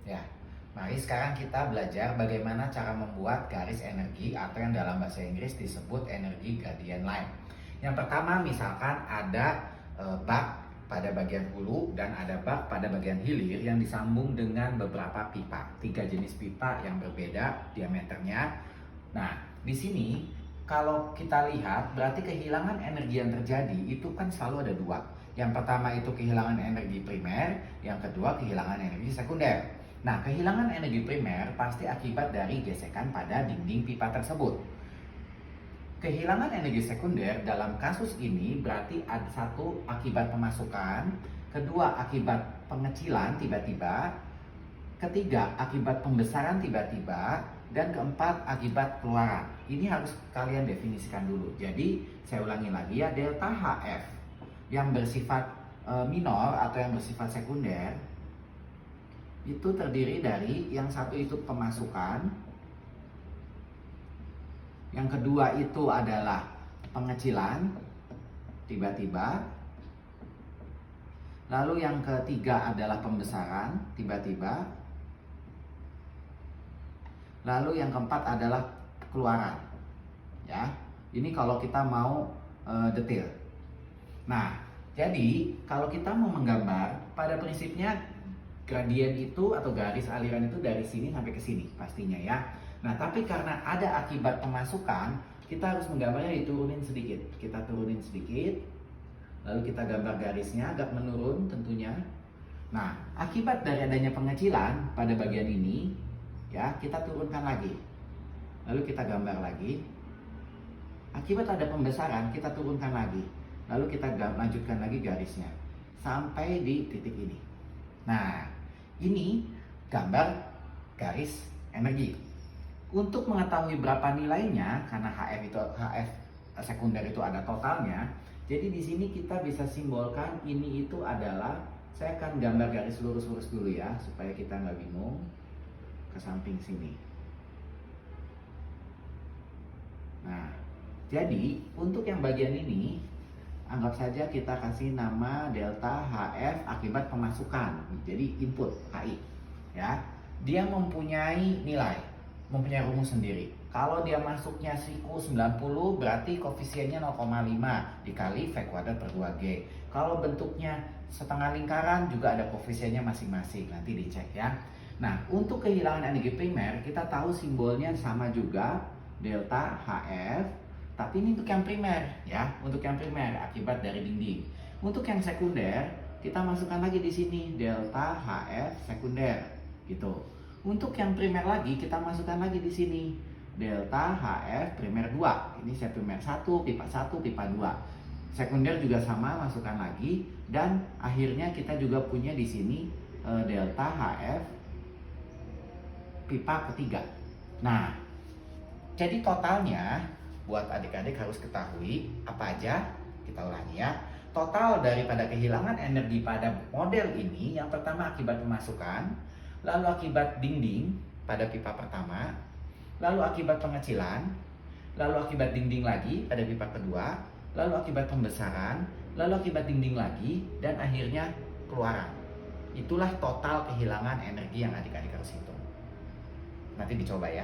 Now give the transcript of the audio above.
Ya, mari sekarang kita belajar bagaimana cara membuat garis energi atau yang dalam bahasa Inggris disebut energi gradient line. Yang pertama misalkan ada bak pada bagian hulu dan ada bak pada bagian hilir yang disambung dengan beberapa pipa, 3 jenis pipa yang berbeda diameternya. Nah, di sini kalau kita lihat berarti kehilangan energi yang terjadi itu kan selalu ada dua. Yang pertama itu kehilangan energi primer, yang kedua kehilangan energi sekunder. Nah, kehilangan energi primer pasti akibat dari gesekan pada dinding pipa tersebut. Kehilangan energi sekunder dalam kasus ini berarti ada satu akibat pemasukan, kedua akibat pengecilan tiba-tiba, ketiga akibat pembesaran tiba-tiba, dan keempat akibat keluaran. Ini harus kalian definisikan dulu. Jadi saya ulangi lagi ya, delta HF yang bersifat minor atau yang bersifat sekunder itu terdiri dari yang satu itu pemasukan, yang kedua itu adalah pengecilan tiba-tiba, lalu yang ketiga adalah pembesaran tiba-tiba, lalu yang keempat adalah keluaran. Ya, ini kalau kita mau detail. Nah, jadi kalau kita mau menggambar, pada prinsipnya gradien itu atau garis aliran itu dari sini sampai ke sini pastinya ya. Nah, tapi karena ada akibat pemasukan, kita harus menggambarnya diturunin sedikit. Kita turunin sedikit, lalu kita gambar garisnya agak menurun tentunya. Nah, akibat dari adanya pengecilan pada bagian ini, ya kita turunkan lagi. Lalu kita gambar lagi. Akibat ada pembesaran, kita turunkan lagi. Lalu kita lanjutkan lagi garisnya sampai di titik ini. Nah, ini gambar garis energi. Untuk mengetahui berapa nilainya, karena HF sekunder itu ada totalnya. Jadi di sini kita bisa simbolkan ini itu adalah, saya akan gambar garis lurus-lurus dulu ya supaya kita nggak bingung. Ke samping sini. Nah, jadi untuk yang bagian ini anggap saja kita kasih nama delta HF akibat pemasukan. Jadi input HI ya. Dia mempunyai nilai, mempunyai rumus sendiri. Kalau dia masuknya siku 90 berarti koefisiennya 0,5 dikali V kuadrat per 2G. Kalau bentuknya setengah lingkaran juga ada koefisiennya masing-masing, nanti dicek ya. Nah, untuk kehilangan energi primer kita tahu simbolnya sama juga, delta HF. Tapi ini untuk yang primer ya, untuk yang primer akibat dari dinding. Untuk yang sekunder kita masukkan lagi di sini delta HF sekunder gitu. Untuk yang primer lagi kita masukkan lagi di sini delta HF primer 2. Ini saya primer 1, pipa 1, pipa 2. Sekunder juga sama, masukkan lagi, dan akhirnya kita juga punya di sini delta HF pipa ketiga. Nah, jadi totalnya buat adik-adik harus ketahui apa aja, kita ulangi ya. Total daripada kehilangan energi pada model ini, yang pertama akibat pemasukan, lalu akibat dinding pada pipa pertama, lalu akibat pengecilan, lalu akibat dinding lagi pada pipa kedua, lalu akibat pembesaran, lalu akibat dinding lagi, dan akhirnya keluaran. Itulah total kehilangan energi yang adik-adik harus hitung. Nanti dicoba ya.